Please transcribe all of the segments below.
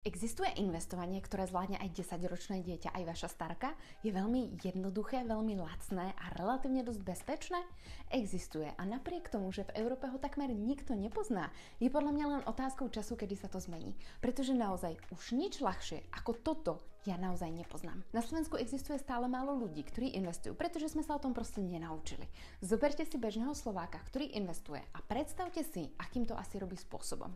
Existuje investovanie, ktoré zvládne aj 10-ročné dieťa, aj vaša starka? Je veľmi jednoduché, veľmi lacné a relatívne dosť bezpečné? Existuje a napriek tomu, že v Európe ho takmer nikto nepozná, je podľa mňa len otázkou času, kedy sa to zmení. Pretože naozaj už nič ľahšie ako toto ja naozaj nepoznám. Na Slovensku existuje stále málo ľudí, ktorí investujú, pretože sme sa o tom proste nenaučili. Zoberte si bežného Slováka, ktorý investuje a predstavte si, akým to asi robí spôsobom.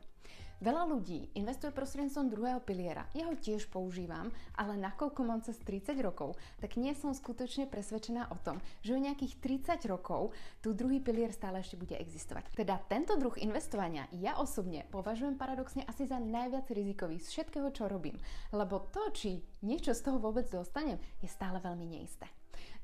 Veľa ľudí investuje prostredníctvom druhého piliera. Ja ho tiež používam, ale nakoľko mám cez 30 rokov, tak nie som skutočne presvedčená o tom, že o nejakých 30 rokov tu druhý pilier stále ešte bude existovať. Teda tento druh investovania ja osobne považujem paradoxne asi za najviac rizikový z všetkého, čo robím, lebo to, či niečo z toho vôbec dostanem, je stále veľmi neisté.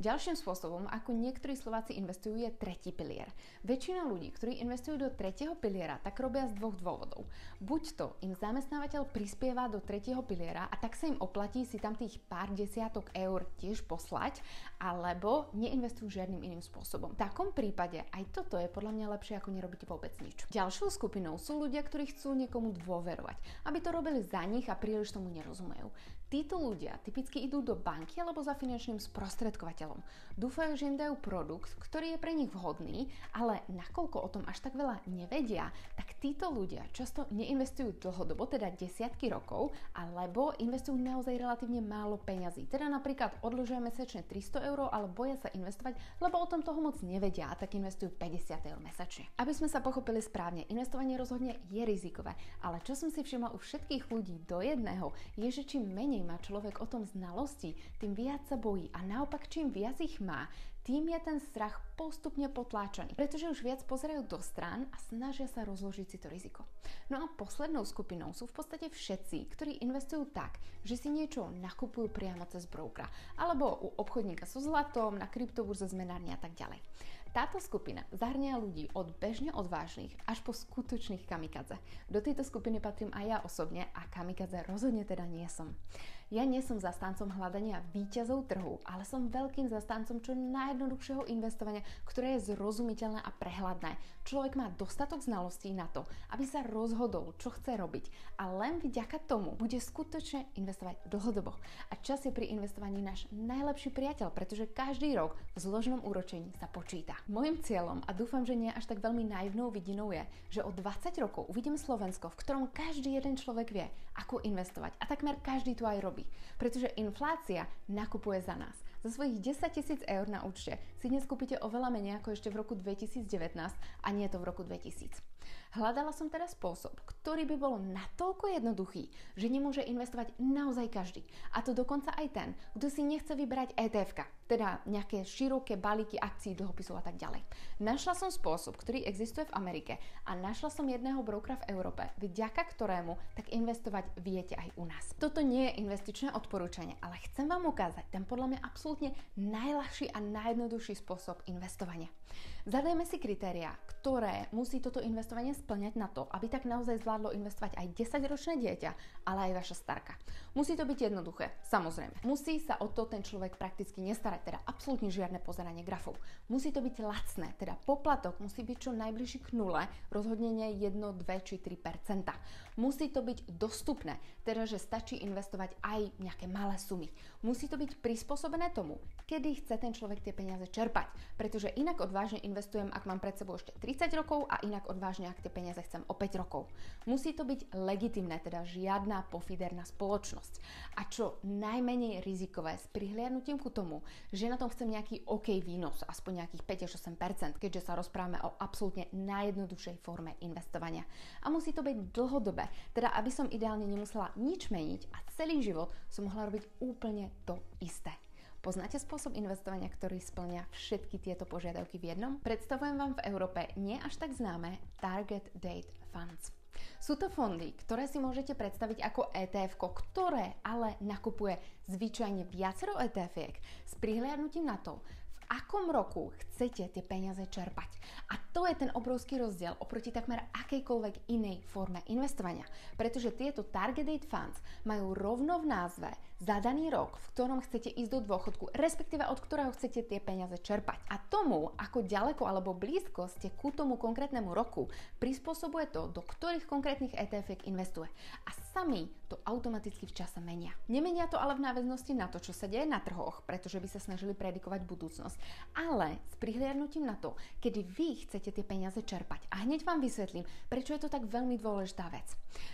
Ďalším spôsobom, ako niektorí Slováci investujú, je tretí pilier. Väčšina ľudí, ktorí investujú do tretieho piliera, tak robia z dvoch dôvodov. Buď to im zamestnávateľ prispieva do tretieho piliera a tak sa im oplatí si tam tých pár desiatok eur tiež poslať, alebo neinvestujú žiadnym iným spôsobom. V takom prípade aj toto je podľa mňa lepšie, ako nerobiť vôbec nič. Ďalšou skupinou sú ľudia, ktorí chcú niekomu dôverovať, aby to robili za nich a príliš tomu nerozumejú. Títo ľudia typicky idú do banky alebo za finančným sprostredkovateľom. Dúfajú, že im dajú produkt, ktorý je pre nich vhodný, ale nakoľko o tom až tak veľa nevedia, tak títo ľudia často neinvestujú dlhodobo, teda desiatky rokov, alebo investujú naozaj relatívne málo peňazí. Teda napríklad odložujú mesačne 300 eur, ale boja sa investovať, lebo o tom toho moc nevedia a tak investujú 50 eur mesačne. Aby sme sa pochopili správne, investovanie rozhodne je rizikové, ale čo som si všimla u všetkých ľudí do jedného, je, že čím menej má človek o tom znalosti, tým viac sa bojí a naopak čím viac ich má, tým je ten strach postupne potláčaný, pretože už viac pozerajú do strán a snažia sa rozložiť si to riziko. No a poslednou skupinou sú v podstate všetci, ktorí investujú tak, že si niečo nakupujú priamo cez brokera alebo u obchodníka so zlatom, na kryptoburze, zmenárne a tak ďalej. Táto skupina zahrňa ľudí od bežne odvážnych až po skutočných kamikadze. Do tejto skupiny patrím aj ja osobne a kamikadze rozhodne teda nie som. Ja nie som zastancom hľadania víťazov trhu, ale som veľkým zastancom čo najjednoduchšieho investovania, ktoré je zrozumiteľné a prehľadné. Človek má dostatok znalostí na to, aby sa rozhodol, čo chce robiť a len vďaka tomu bude skutočne investovať dlhodobo. A čas je pri investovaní náš najlepší priateľ, pretože každý rok v zložnom úročení sa počíta. Mojím cieľom, a dúfam, že nie až tak veľmi naivnou vidinou, je, že o 20 rokov uvidím Slovensko, v ktorom každý jeden človek vie, ako investovať a takmer každý to aj robí. Pretože inflácia nakupuje za nás. Za svojich 10 000 eur na účte si dnes kúpite oveľa menej ako ešte v roku 2019 a nie to v roku 2000. Hľadala som teraz spôsob, ktorý by bol natoľko jednoduchý, že nemôže investovať naozaj každý. A to dokonca aj ten, kto si nechce vybrať ETF-ka, teda nejaké široké balíky akcií, dlhopisov a tak ďalej. Našla som spôsob, ktorý existuje v Amerike a našla som jedného brokera v Európe, vďaka ktorému tak investovať viete aj u nás. Toto nie je investičné odporúčanie, ale chcem vám ukázať ten podľa mňa absolútne najľahší a najjednoduchší spôsob investovania. Zadajme si kritériá, ktoré musí toto investovanie spĺňať na to, aby tak naozaj zvládlo investovať aj 10-ročné dieťa, ale aj vaša starka. Musí to byť jednoduché, samozrejme. Musí sa o to ten človek prakticky nestarať, teda absolútne žiadne pozeranie grafov. Musí to byť lacné, teda poplatok musí byť čo najbližší k nule, rozhodne nie 1, 2 či 3%. Musí to byť dostupné, teda že stačí investovať aj nejaké malé sumy. Musí to byť prispôsobené tomu, kedy chce ten človek tie peniaze čerpať, pretože inak odvážne investujem, ak mám pred sebou ešte 30 rokov a inak odvážne, ak tie peniaze chcem o 5 rokov. Musí to byť legitimné, teda žiadna pofiderná spoločnosť. A čo najmenej rizikové s prihliadnutím ku tomu, že na tom chcem nejaký OK výnos, aspoň nejakých 5 až 8%, keďže sa rozprávame o absolútne najjednoduchšej forme investovania. A musí to byť dlhodobé, teda aby som ideálne nemusela nič meniť a celý život som mohla robiť úplne to isté. Poznáte spôsob investovania, ktorý spĺňa všetky tieto požiadavky v jednom? Predstavujem vám v Európe nie až tak známe Target Date Funds. Sú to fondy, ktoré si môžete predstaviť ako ETF-ko, ktoré ale nakupuje zvyčajne viacero ETF-iek s prihliadnutím na to, v akom roku chcete tie peniaze čerpať. A to je ten obrovský rozdiel oproti takmer akejkoľvek inej forme investovania. Pretože tieto target date funds majú rovno v názve zadaný rok, v ktorom chcete ísť do dôchodku, respektíve od ktorého chcete tie peniaze čerpať. A tomu, ako ďaleko alebo blízko ste ku tomu konkrétnemu roku, prispôsobuje to, do ktorých konkrétnych ETF investuje. A sami to automaticky v čase menia. Nemenia to ale v náväznosti na to, čo sa deje na trhoch, pretože by sa snažili predikovať budúcnosť, ale s prihliadnutím na to, kedy vy chcete tie peniaze čerpať. A hneď vám vysvetlím, prečo je to tak veľmi dôležitá vec.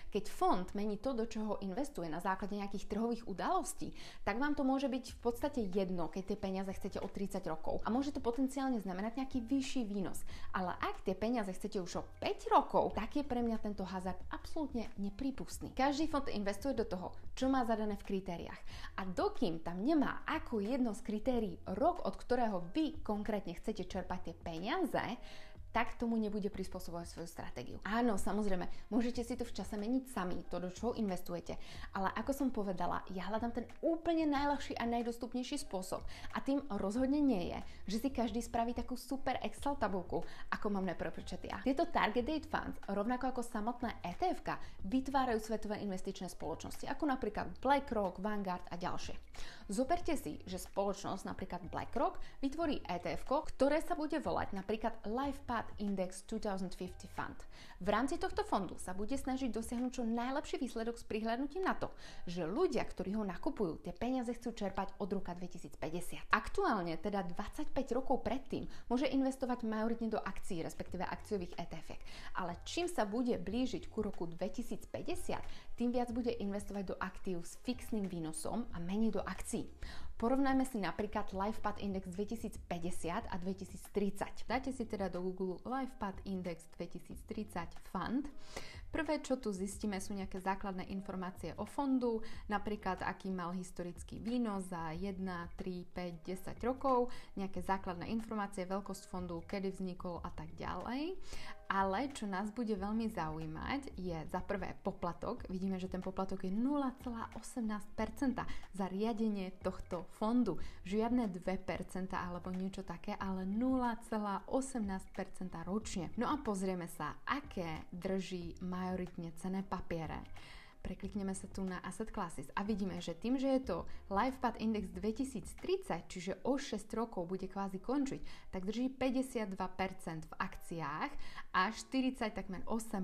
Keď fond mení to, do čoho investuje na základe nejakých trhových udalostí, tak vám to môže byť v podstate jedno, keď tie peniaze chcete o 30 rokov. A môže to potenciálne znamenať nejaký vyšší výnos. Ale ak tie peniaze chcete už o 5 rokov, tak je pre mňa tento hazard absolútne neprípustný. Každý fond investuje do toho, čo má zadané v kritériách. A dokým tam nemá ako jedno z kritérií rok, od ktorého vy konkrétne chcete čerpať tie peniaze, tak tomu nebude prispôsobovať svoju stratégiu. Áno, samozrejme, môžete si to v čase meniť sami, to, do čoho investujete, ale ako som povedala, ja hľadám ten úplne najľahší a najdostupnejší spôsob a tým rozhodne nie je, že si každý spraví takú super Excel tabulku, ako mám najprv prečítať ja. Tieto target date funds, rovnako ako samotné ETF-ka, vytvárajú svetové investičné spoločnosti, ako napríklad BlackRock, Vanguard a ďalšie. Zoberte si, že spoločnosť, napríklad BlackRock, vytvorí ETF-ko, ktoré sa bude volať napríklad LifePath Index 2050 Fund. V rámci tohto fondu sa bude snažiť dosiahnuť čo najlepší výsledok s prihľadnutím na to, že ľudia, ktorí ho nakupujú, tie peniaze chcú čerpať od roka 2050. Aktuálne, teda 25 rokov predtým, môže investovať majoritne do akcií, respektíve akciových ETF-iek. Ale čím sa bude blížiť ku roku 2050, tým viac bude investovať do aktív s fixným výnosom a menej do akcií. Porovnajme si napríklad LifePath Index 2050 a 2030. Dajte si teda do Google LifePath Index 2030 Fund. Prvé, čo tu zistíme, sú nejaké základné informácie o fondu, napríklad aký mal historický výnos za 1, 3, 5, 10 rokov, nejaké základné informácie, veľkosť fondu, kedy vznikol a tak ďalej. Ale čo nás bude veľmi zaujímať je za prvé poplatok. Vidíme, že ten poplatok je 0,18% za riadenie tohto fondu. Žiadne 2% alebo niečo také, ale 0,18% ročne. No a pozrieme sa, aké drží majoritne cenné papiere. Preklikneme sa tu na Asset Classes a vidíme, že tým, že je to LifePath Index 2030, čiže o 6 rokov bude kvázi končiť, tak drží 52% v akciách a 40, takmer 8%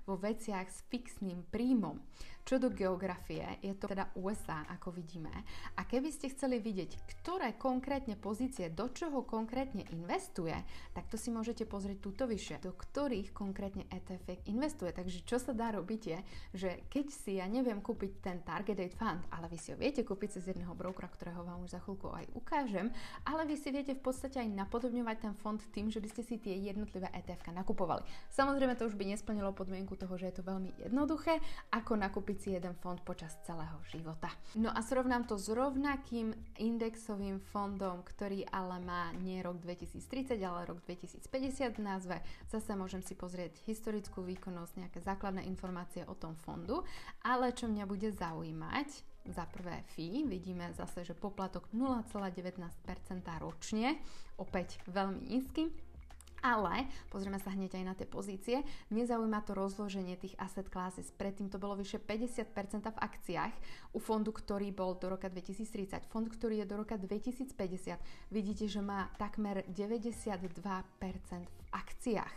vo veciach s fixným príjmom. Čo do geografie, je to teda USA, ako vidíme. A keby ste chceli vidieť, ktoré konkrétne pozície do čoho konkrétne investuje, tak to si môžete pozrieť túto vyššie, do ktorých konkrétne ETF investuje. Takže čo sa dá robiť je, že keď si ja neviem kúpiť ten target date fund, ale vy si ho viete kúpiť cez jedného brokera, ktorého vám už za chvíľku aj ukážem, ale vy si viete v podstate aj napodobňovať ten fond tým, že by ste si tie jednotlivé ETF-ka nakupovali. Samozrejme to už by nesplnilo podmienku toho, že je to veľmi jednoduché, ako nakúpiť si jeden fond počas celého života. No a srovnám to s rovnakým indexovým fondom, ktorý ale má nie rok 2030, ale rok 2050 v názve. Zase môžem si pozrieť historickú výkonnosť, nejaké základné informácie o tom fondu, ale čo mňa bude zaujímať, za prvé fee, vidíme zase, že poplatok 0,19% ročne, opäť veľmi nízky. Ale pozrieme sa hneď aj na tie pozície. Mne zaujíma to rozloženie tých asset classes. Predtým to bolo vyše 50% v akciách u fondu, ktorý bol do roka 2030. Fond, ktorý je do roka 2050. Vidíte, že má takmer 92% v akciách.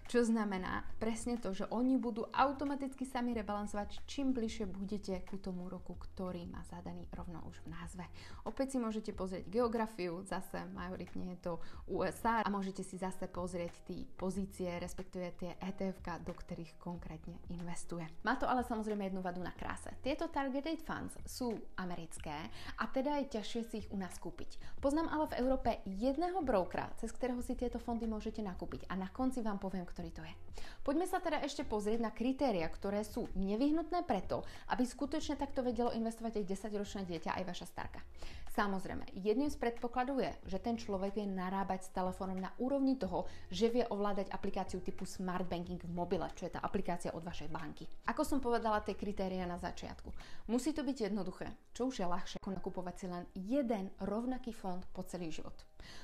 Čo znamená presne to, že oni budú automaticky sami rebalansovať, čím bližšie budete ku tomu roku, ktorý má zadaný rovno už v názve. Opäť si môžete pozrieť geografiu, zase majoritne je to USA a môžete si zase pozrieť tie pozície, respektíve tie ETF-ka, do ktorých konkrétne investuje. Má to ale samozrejme jednu vadu na kráse. Tieto target date funds sú americké a teda je ťažšie si ich u nás kúpiť. Poznám ale v Európe jedného brokera, cez ktorého si tieto fondy môžete nakúpiť a na konci vám poviem, ktorý to je. Poďme sa teda ešte pozrieť na kritéria, ktoré sú nevyhnutné preto, aby skutočne takto vedelo investovať aj 10-ročné dieťa, aj vaša starka. Samozrejme, jedným z predpokladov je, že ten človek vie narábať s telefónom na úrovni toho, že vie ovládať aplikáciu typu Smart Banking v mobile, čo je tá aplikácia od vašej banky. Ako som povedala, tie kritéria na začiatku. Musí to byť jednoduché, čo už je ľahšie ako nakupovať si len jeden rovnaký fond po celý život.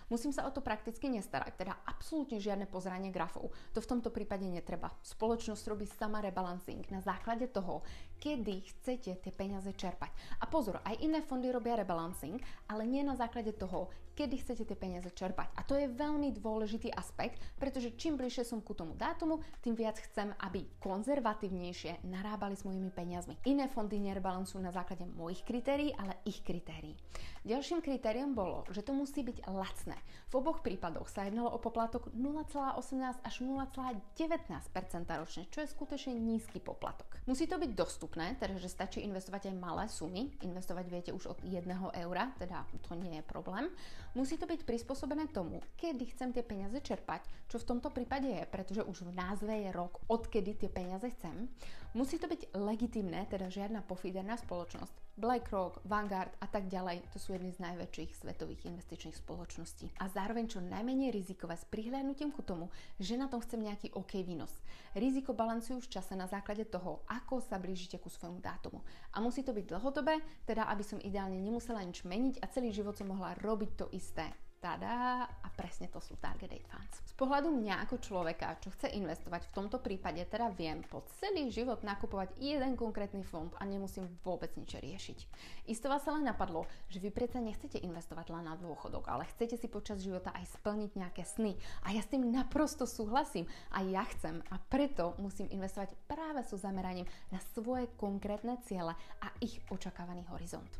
Musím sa o to prakticky nestarať, teda absolútne žiadne pozeranie grafov. To v tomto prípade netreba. Spoločnosť robí sama rebalancing na základe toho, kedy chcete tie peniaze čerpať. A pozor, aj iné fondy robia rebalancing, ale nie na základe toho, kedy chcete tie peniaze čerpať. A to je veľmi dôležitý aspekt, pretože čím bližšie som ku tomu dátumu, tým viac chcem, aby konzervatívnejšie narábali s mojimi peniazmi. Iné fondy nerebalancujú na základe mojich kritérií, ale ich kritérií. Ďalším kritériom bolo, že to musí byť lacné. V oboch prípadoch sa jednalo o poplatok 0,18 až 0,19% ročne, čo je skutočne nízky poplatok. Musí to byť dostupné, teda že stačí investovať aj malé sumy. Investovať viete už od 1 eura, teda to nie je problém. Musí to byť prispôsobené tomu, kedy chcem tie peniaze čerpať, čo v tomto prípade je, pretože už v názve je rok, odkedy tie peniaze chcem. Musí to byť legitímne, teda žiadna pofíderná spoločnosť. BlackRock, Vanguard a tak ďalej, to sú jedny z najväčších svetových investičných spoločností. A zároveň čo najmenej rizikové s prihľadnutím ku tomu, že na tom chcem nejaký OK výnos. Riziko balancujú v čase na základe toho, ako sa blížite ku svojmu dátumu. A musí to byť dlhodobé, teda aby som ideálne nemusela nič meniť a celý život som mohla robiť to isté. Tada, a presne to sú target date funds. Z pohľadu mňa ako človeka, čo chce investovať, v tomto prípade teda viem po celý život nakupovať jeden konkrétny fond a nemusím vôbec nič riešiť. Isto vás ale napadlo, že vy predsa nechcete investovať len na dôchodok, ale chcete si počas života aj splniť nejaké sny. A ja s tým naprosto súhlasím. A ja chcem a preto musím investovať práve so zameraním na svoje konkrétne ciele a ich očakávaný horizont.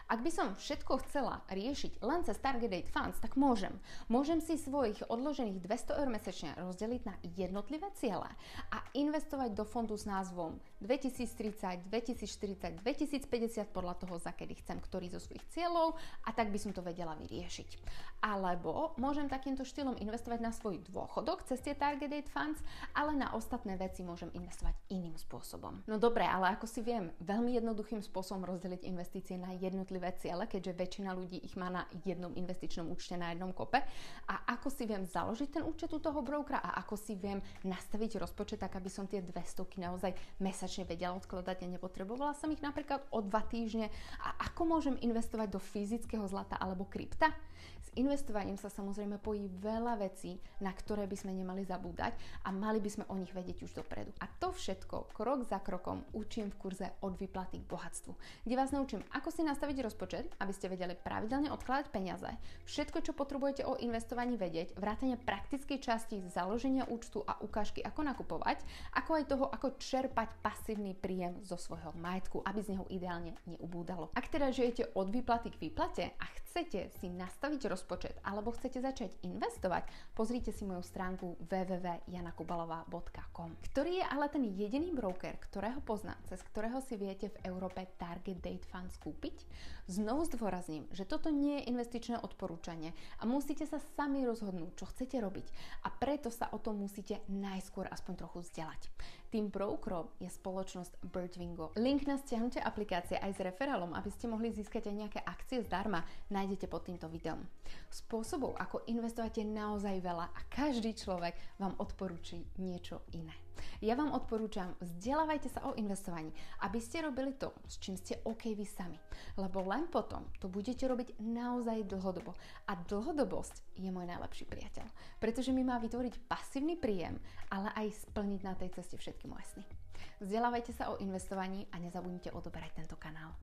Ak by som všetko chcela riešiť len cez target date funds, tak môžem. Môžem si svojich odložených 200 eur mesečne rozdeliť na jednotlivé ciele a investovať do fondu s názvom 2030, 2040, 2050 podľa toho, za kedy chcem ktorý zo svojich cieľov a tak by som to vedela vyriešiť. Alebo môžem takýmto štýlom investovať na svoj dôchodok cez tie target date funds, ale na ostatné veci môžem investovať iným spôsobom. No dobre, ale ako si viem, veľmi jednoduchým spôsobom rozdeliť investície na jednotlivé ciele, keďže väčšina ľudí ich má na jednom investičnom účte na jednom kope. A ako si viem založiť ten účet u toho brokera a ako si viem nastaviť rozpočet tak, aby som tie 200 naozaj mesačne vedela odkladať a nepotrebovala som ich napríklad o 2 týždne. A ako môžem investovať do fyzického zlata alebo krypta? S investovaním sa samozrejme pojí veľa vecí, na ktoré by sme nemali zabúdať a mali by sme o nich vedieť už dopredu. A to všetko krok za krokom učím v kurze Od výplaty k bohatstvu, kde vás naučím, ako si nastaviť rozpočet, aby ste vedeli pravidelne odkladať peniaze, všetko, čo potrebujete o investovaní vedieť, vrátane praktickej časti založenia účtu a ukážky, ako nakupovať, ako aj toho, ako čerpať pasívny príjem zo svojho majetku, aby z neho ideálne neubúdalo. Ak teda žijete od výplaty k výplate a chcete si nastaviť rozpočet alebo chcete začať investovať, pozrite si moju stránku www.janakubalová.com, ktorý je ale ten jediný broker, ktorého poznám, cez ktorého si viete v Európe target date funds kúpiť. Znovu zdôrazním, že toto nie je investičné odporúčanie a musíte sa sami rozhodnúť, čo chcete robiť a preto sa o tom musíte najskôr aspoň trochu vzdelať. Tým brokerom je spoločnosť Birdwingo. Link na stiahnutie aplikácie aj s referálom, aby ste mohli získať aj nejaké akcie zdarma, nájdete pod týmto videom. Spôsobov, ako investovať, je naozaj veľa a každý človek vám odporúči niečo iné. Ja vám odporúčam, vzdelávajte sa o investovaní, aby ste robili to, s čím ste OK vy sami. Lebo len potom to budete robiť naozaj dlhodobo. A dlhodobosť je môj najlepší priateľ. Pretože mi má vytvoriť pasívny príjem, ale aj splniť na tej ceste všetky moje sny. Vzdelávajte sa o investovaní a nezabudnite odoberať tento kanál.